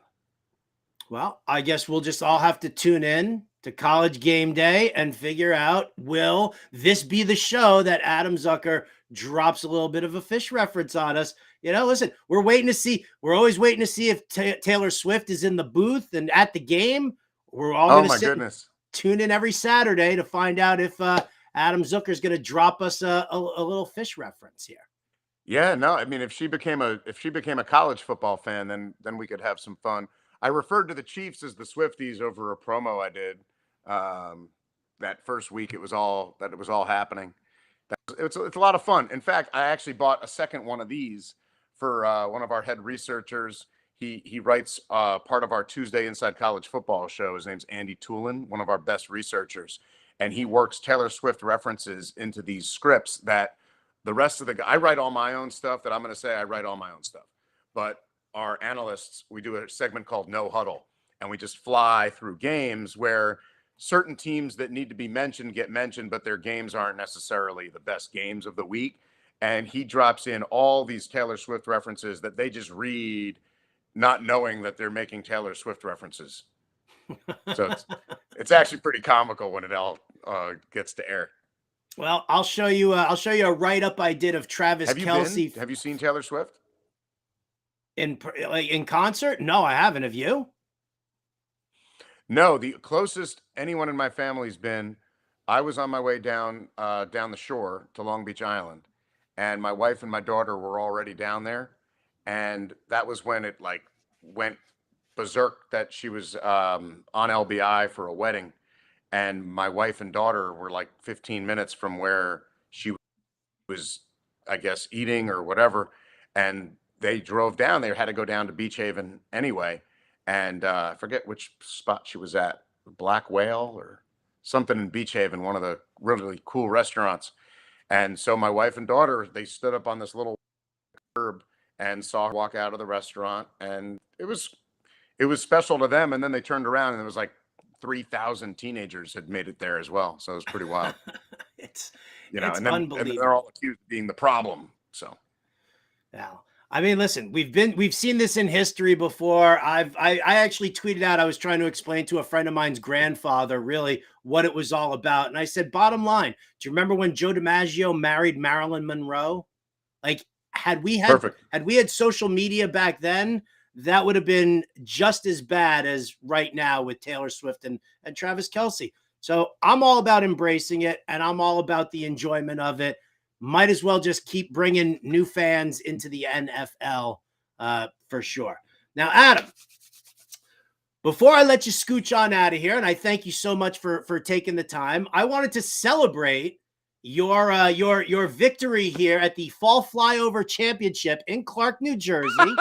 Well, I guess we'll just all have to tune in to College Game Day and figure out, will this be the show that Adam Zucker drops a little bit of a Phish reference on us? Listen, we're waiting to see. We're always waiting to see if Taylor Swift is in the booth and at the game. We're all going to sit and tune in every Saturday to find out if Adam Zucker is going to drop us a little Phish reference here. Yeah, no, I mean, if she became a college football fan, then we could have some fun. I referred to the Chiefs as the Swifties over a promo I did that first week. It was all happening. It's a lot of fun. In fact, I actually bought a second one of these for one of our head researchers. He writes part of our Tuesday Inside College Football show. His name's Andy Toolin, one of our best researchers, and he works Taylor Swift references into these scripts that the rest of I write all my own stuff that I'm going to say. I write all my own stuff, but our analysts, we do a segment called No Huddle, and we just fly through games where certain teams that need to be mentioned get mentioned, but their games aren't necessarily the best games of the week. And he drops in all these Taylor Swift references that they just read, not knowing that they're making Taylor Swift references. So it's actually pretty comical when it all gets to air. Well, I'll show you a write-up I did of Travis Kelce. Have you seen Taylor Swift? In concert? No, I haven't. Have you? No, the closest anyone in my family's been, I was on my way down the shore to Long Beach Island, and my wife and my daughter were already down there, and that was when it went berserk that she was on LBI for a wedding, and my wife and daughter were 15 minutes from where she was, I guess, eating or whatever, and they drove down. They had to go down to Beach Haven anyway. And I forget which spot she was at, Black Whale or something in Beach Haven, one of the really cool restaurants. And so my wife and daughter, they stood up on this little curb and saw her walk out of the restaurant. And it was special to them. And then they turned around and it was 3,000 teenagers had made it there as well. So it was pretty wild. It's and unbelievable. then they're all accused of being the problem. So. Yeah. I mean, listen, we've seen this in history before. I actually tweeted out, I was trying to explain to a friend of mine's grandfather really what it was all about. And I said, bottom line, do you remember when Joe DiMaggio married Marilyn Monroe? Had we had social media back then, that would have been just as bad as right now with Taylor Swift and Travis Kelce. So I'm all about embracing it, and I'm all about the enjoyment of it. Might as well just keep bringing new fans into the NFL for sure. Now, Adam, before I let you scooch on out of here, and I thank you so much for taking the time, I wanted to celebrate your victory here at the Fall Flyover Championship in Clark, New Jersey.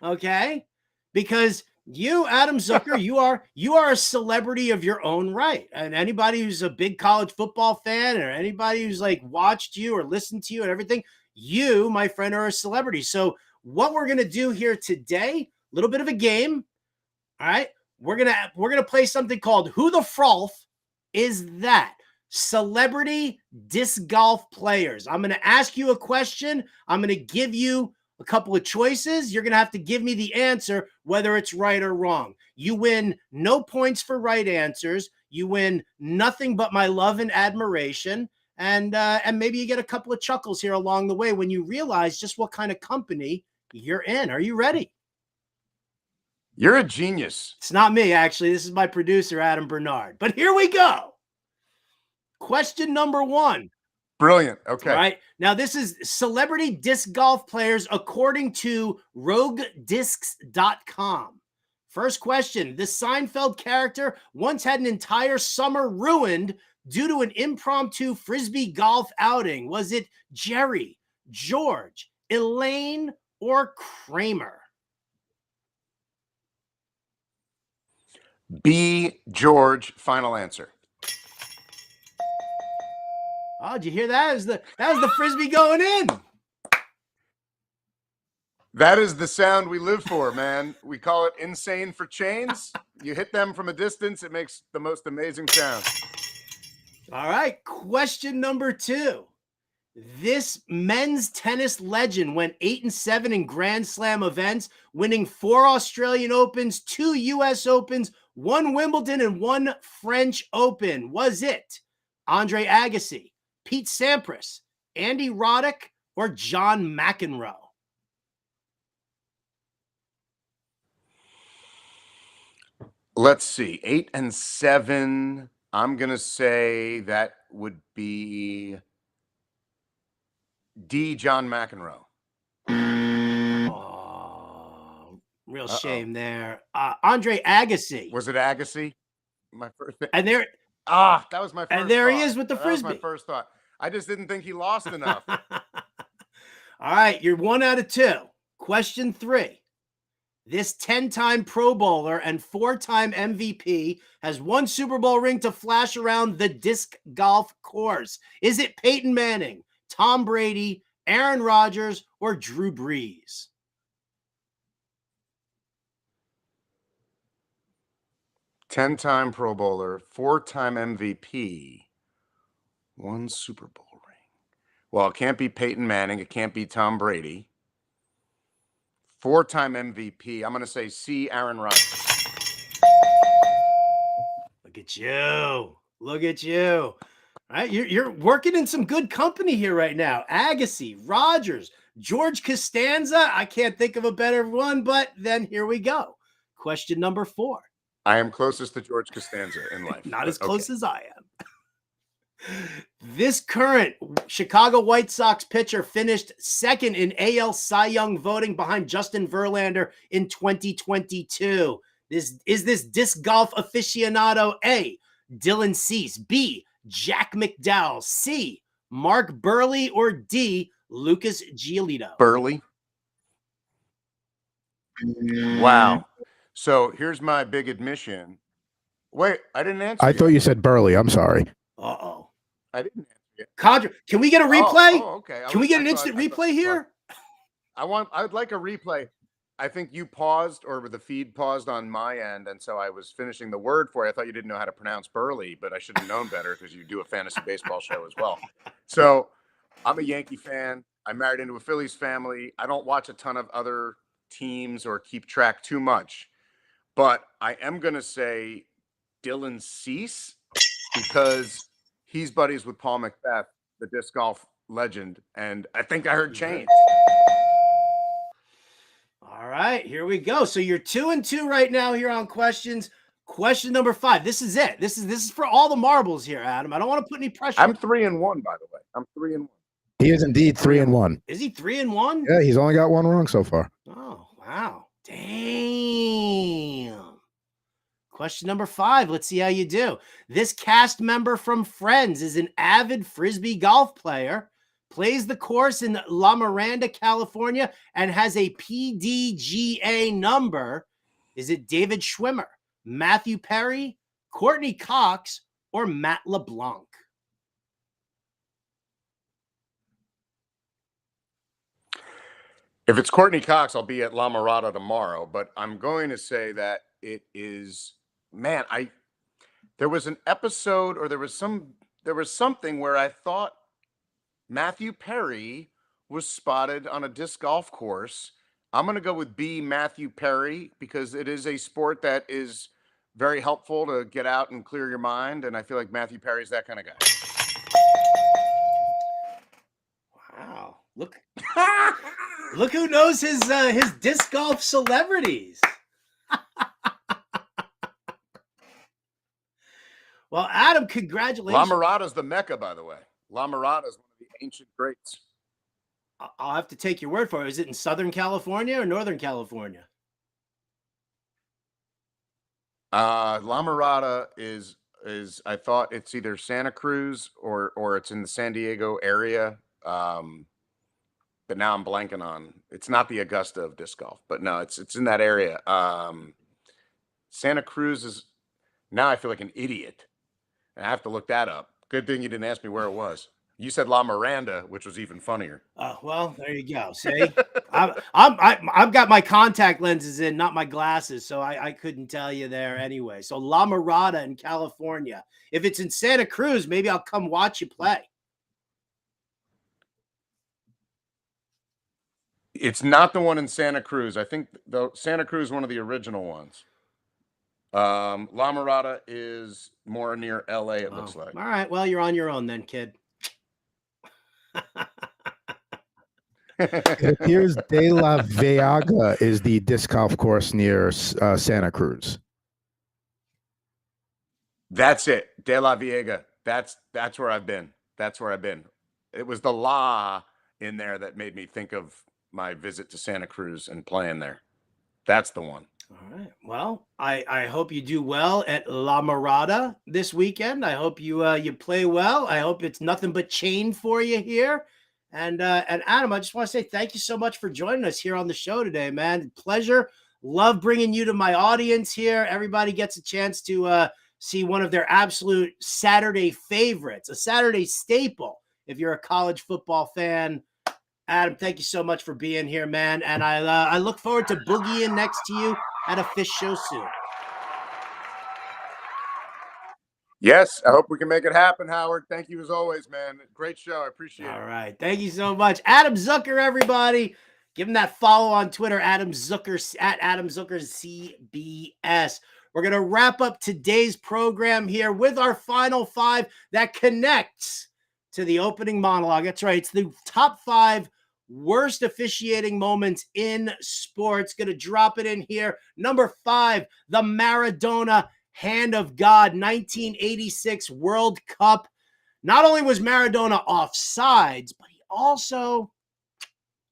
Okay, because you, Adam Zucker, you are a celebrity of your own right. And anybody who's a big college football fan or anybody who's watched you or listened to you and everything, you, my friend, are a celebrity. So what we're going to do here today, a little bit of a game. All right. We're going to play something called Who the Frolf Is That? Celebrity disc golf players. I'm going to ask you a question. I'm going to give you a couple of choices. You're going to have to give me the answer, whether it's right or wrong. You win no points for right answers. You win nothing but my love and admiration. And maybe you get a couple of chuckles here along the way when you realize just what kind of company you're in. Are you ready? You're a genius. It's not me, actually. This is my producer, Adam Bernard. But here we go. Question number 1. Brilliant. Okay. All right. Now, this is celebrity disc golf players according to roguediscs.com. First question. The Seinfeld character once had an entire summer ruined due to an impromptu Frisbee golf outing. Was it Jerry, George, Elaine, or Kramer? B, George. Final answer. Oh, did you hear that? That was the Frisbee going in. That is the sound we live for, man. We call it insane for chains. You hit them from a distance, it makes the most amazing sound. All right. Question number 2. This men's tennis legend went 8-7 in Grand Slam events, winning 4 Australian Opens, 2 US Opens, 1 Wimbledon, and 1 French Open. Was it Andre Agassi, Pete Sampras, Andy Roddick, or John McEnroe? Let's see. 8-7. I'm going to say that would be D. John McEnroe. Oh, real shame there. Andre Agassi. Was it Agassi? My first thing. And there, that was my first and there thought. he is with the That was my Frisbee. first thought. I just didn't think he lost enough. All right, you're 1 out of 2. Question 3. This 10-time Pro Bowler and 4-time MVP has 1 Super Bowl ring to flash around the disc golf course. Is it Peyton Manning, Tom Brady, Aaron Rodgers, or Drew Brees? Ten-time Pro Bowler, 4-time MVP, 1 Super Bowl ring. Well, it can't be Peyton Manning. It can't be Tom Brady. 4-time MVP. I'm going to say C. Aaron Rodgers. Look at you. Look at you. All right, you're working in some good company here right now. Agassi, Rodgers, George Costanza. I can't think of a better one, but then here we go. Question number 4. I am closest to George Costanza in life. Not as close as I am. This current Chicago White Sox pitcher finished 2nd in AL Cy Young voting behind Justin Verlander in 2022. Is this disc golf aficionado A, Dylan Cease, B, Jack McDowell, C, Mark Burley, or D, Lucas Giolito? Burley. Wow. So here's my big admission. Wait, I didn't answer. I thought you said Burley. I'm sorry. Uh-oh. I didn't answer yet. Contra, can we get a replay? Okay. Can we get an instant replay here? I would like a replay. I think you paused, or the feed paused on my end, and so I was finishing the word for you. I thought you didn't know how to pronounce Burley, but I should have known better because you do a fantasy baseball show as well. So I'm a Yankee fan. I married into a Phillies family. I don't watch a ton of other teams or keep track too much, but I am going to say Dylan Cease because he's buddies with Paul Macbeth, the disc golf legend, and I think I heard change. All right, here we go. So you're 2-2 right now here on questions. Question number 5. This is it. This is for all the marbles here, Adam. I don't want to put any pressure. I'm 3-1, by the way. I'm 3-1. He is indeed 3-1. Is he 3-1? Yeah, he's only got 1 wrong so far. Oh, wow. Damn. Question number 5. Let's see how you do. This cast member from Friends is an avid Frisbee golf player, plays the course in La Miranda, California, and has a PDGA number. Is it David Schwimmer, Matthew Perry, Courtney Cox, or Matt LeBlanc? If it's Courtney Cox, I'll be at La Mirada tomorrow, but I'm going to say that it is, man, there was an episode, or there was something where I thought Matthew Perry was spotted on a disc golf course. I'm going to go with B, Matthew Perry, because it is a sport that is very helpful to get out and clear your mind, and I feel like Matthew Perry's that kind of guy. Wow. Look who knows his disc golf celebrities. Well, Adam, congratulations. La Mirada's the Mecca, by the way. La Mirada is one of the ancient greats. I'll have to take your word for it. Is it in Southern California or Northern California? La Mirada is I thought it's either Santa Cruz or it's in the San Diego area. But now I'm blanking on. It's not the Augusta of disc golf, but no, it's in that area. Santa Cruz is, now I feel like an idiot. I have to look that up. Good thing you didn't ask me where it was. You said La Miranda, which was even funnier. Well, there you go. See, I've got my contact lenses in, not my glasses, so I couldn't tell you there anyway. So La Mirada in California. If it's in Santa Cruz, maybe I'll come watch you play. It's not the one in Santa Cruz. I think the Santa Cruz, one of the original ones. La Mirada is more near LA, it looks like. All right. Well, you're on your own then, kid. It appears De La Vega is the disc golf course near Santa Cruz. That's it. De La Vega. That's where I've been. That's where I've been. It was the La in there that made me think of my visit to Santa Cruz and playing there. That's the one. All right. Well, I hope you do well at La Mirada this weekend. I hope you play well. I hope it's nothing but chain for you here. And Adam, I just want to say thank you so much for joining us here on the show today, man. Pleasure. Love bringing you to my audience here. Everybody gets a chance to see one of their absolute Saturday favorites, a Saturday staple. If you're a college football fan, Adam, thank you so much for being here, man. And I look forward to boogieing next to you at a Phish show soon. Yes, I hope we can make it happen, Howard. Thank you as always, man. Great show. I appreciate it. All right. Thank you so much. Adam Zucker, everybody. Give him that follow on Twitter, Adam Zucker, at Adam Zucker CBS. We're going to wrap up today's program here with our final five that connects to the opening monologue. That's right. It's the top 5 worst officiating moments in sports. Going to drop it in here. Number 5, the Maradona Hand of God 1986 World Cup. Not only was Maradona offsides, but he also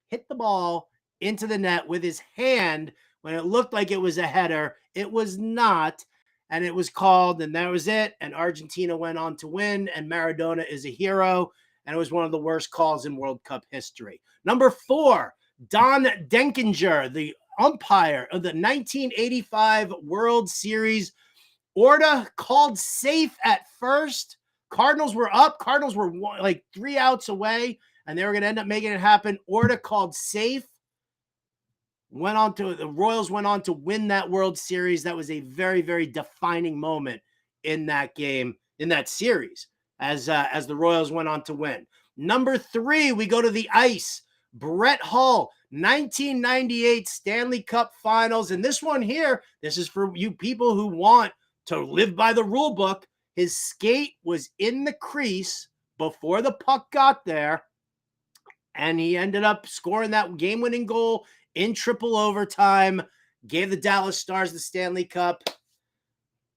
hit the ball into the net with his hand when it looked like it was a header. It was not, and it was called, and that was it. And Argentina went on to win, and Maradona is a hero, and it was one of the worst calls in World Cup history. Number 4, Don Denkinger, the umpire of the 1985 World Series. Orta called safe at first. Cardinals were up. Cardinals were like 3 outs away, and they were going to end up making it happen. Orta called safe. The Royals went on to win that World Series. That was a very, very defining moment in that game, in that series, as the Royals went on to win. Number 3, we go to the ice. Bret Hall, 1998 Stanley Cup Finals. And this one here, this is for you people who want to live by the rule book. His skate was in the crease before the puck got there, and he ended up scoring that game-winning goal in triple overtime, gave the Dallas Stars the Stanley Cup.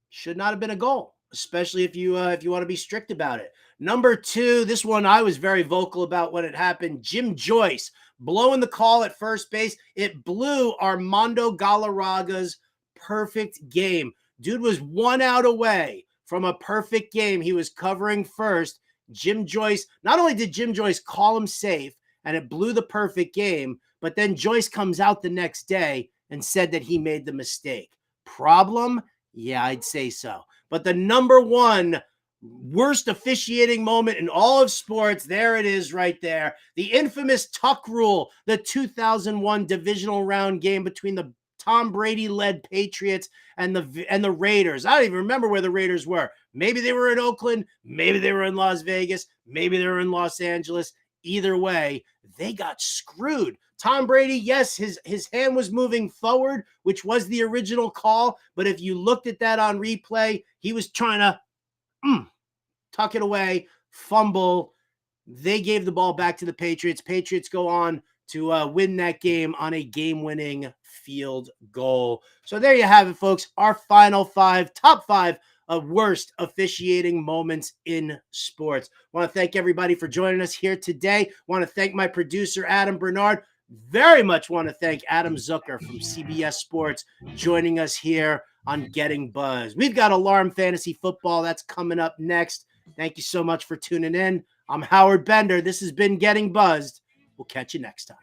Should not have been a goal, especially if you want to be strict about it. Number 2, this one I was very vocal about when it happened. Jim Joyce blowing the call at first base. It blew Armando Galarraga's perfect game. Dude was 1 out away from a perfect game. He was covering first. Jim Joyce, not only did Jim Joyce call him safe and it blew the perfect game, but then Joyce comes out the next day and said that he made the mistake. Problem? Yeah, I'd say so. But the number 1 worst officiating moment in all of sports, there it is right there. The infamous Tuck Rule, the 2001 divisional round game between the Tom Brady-led Patriots and the Raiders. I don't even remember where the Raiders were. Maybe they were in Oakland. Maybe they were in Las Vegas. Maybe they were in Los Angeles. Either way, they got screwed. Tom Brady, yes, his hand was moving forward, which was the original call. But if you looked at that on replay, he was trying to tuck it away, fumble. They gave the ball back to the Patriots. Patriots go on to win that game on a game-winning field goal. So there you have it, folks. Our final 5, top 5 of worst officiating moments in sports. I want to thank everybody for joining us here today. I want to thank my producer, Adam Bernard. Very much want to thank Adam Zucker from CBS Sports joining us here on Getting Buzzed. We've got Alarm Fantasy Football. That's coming up next. Thank you so much for tuning in. I'm Howard Bender. This has been Getting Buzzed. We'll catch you next time.